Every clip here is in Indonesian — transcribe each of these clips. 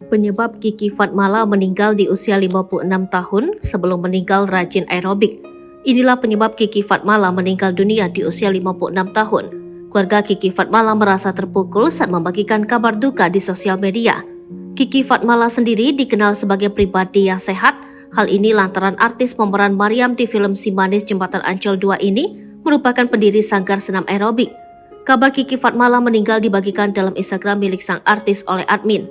Penyebab Kiki Fatmala meninggal di usia 56 tahun sebelum meninggal rajin aerobik. Inilah penyebab Kiki Fatmala meninggal dunia di usia 56 tahun. Keluarga Kiki Fatmala merasa terpukul saat membagikan kabar duka di sosial media. Kiki Fatmala sendiri dikenal sebagai pribadi yang sehat. Hal ini lantaran artis pemeran Mariam di film Si Manis Jembatan Ancol 2 ini merupakan pendiri sanggar senam aerobik. Kabar Kiki Fatmala meninggal dibagikan dalam Instagram milik sang artis oleh admin.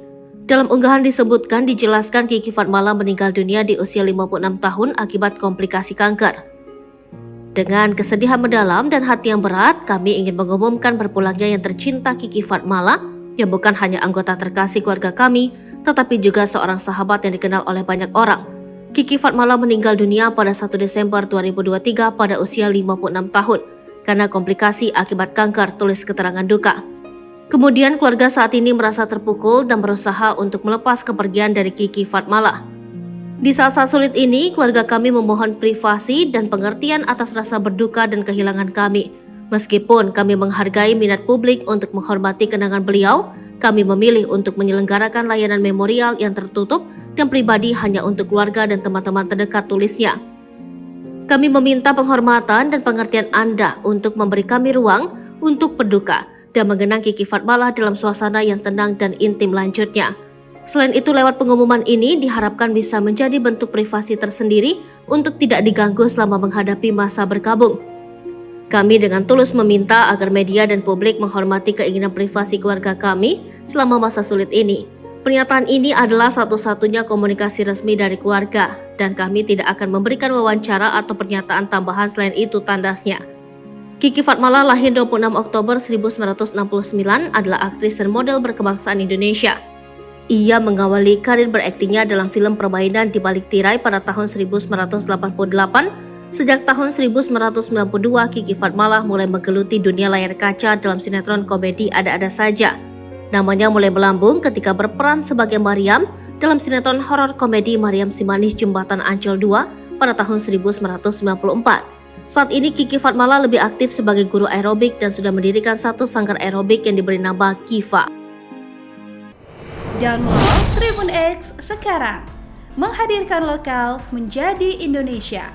Dalam unggahan dijelaskan Kiki Fatmala meninggal dunia di usia 56 tahun akibat komplikasi kanker. Dengan kesedihan mendalam dan hati yang berat, kami ingin mengumumkan berpulangnya yang tercinta Kiki Fatmala, yang bukan hanya anggota terkasih keluarga kami, tetapi juga seorang sahabat yang dikenal oleh banyak orang. Kiki Fatmala meninggal dunia pada 1 Desember 2023 pada usia 56 tahun, karena komplikasi akibat kanker, tulis keterangan duka. Kemudian keluarga saat ini merasa terpukul dan berusaha untuk melepas kepergian dari Kiki Fatmala. Di saat-saat sulit ini, keluarga kami memohon privasi dan pengertian atas rasa berduka dan kehilangan kami. Meskipun kami menghargai minat publik untuk menghormati kenangan beliau, kami memilih untuk menyelenggarakan layanan memorial yang tertutup dan pribadi hanya untuk keluarga dan teman-teman terdekat, tulisnya. Kami meminta penghormatan dan pengertian Anda untuk memberi kami ruang untuk berduka dan mengenang Kiki Fatmala dalam suasana yang tenang dan intim, lanjutnya. Selain itu, lewat pengumuman ini diharapkan bisa menjadi bentuk privasi tersendiri untuk tidak diganggu selama menghadapi masa berkabung. Kami dengan tulus meminta agar media dan publik menghormati keinginan privasi keluarga kami selama masa sulit ini. Pernyataan ini adalah satu-satunya komunikasi resmi dari keluarga, dan kami tidak akan memberikan wawancara atau pernyataan tambahan selain itu, tandasnya. Kiki Fatmala lahir 26 Oktober 1969 adalah aktris dan model berkebangsaan Indonesia. Ia mengawali karir beraktingnya dalam film permainan di balik tirai pada tahun 1988. Sejak tahun 1992, Kiki Fatmala mulai menggeluti dunia layar kaca dalam sinetron komedi Ada-Ada Saja. Namanya mulai melambung ketika berperan sebagai Mariam dalam sinetron horor komedi Mariam Si Manis Jembatan Ancol 2 pada tahun 1994. Saat ini Kiki Fatmala lebih aktif sebagai guru aerobik dan sudah mendirikan 1 sanggar aerobik yang diberi nama Kiva. Download Tribun X sekarang, menghadirkan lokal menjadi Indonesia.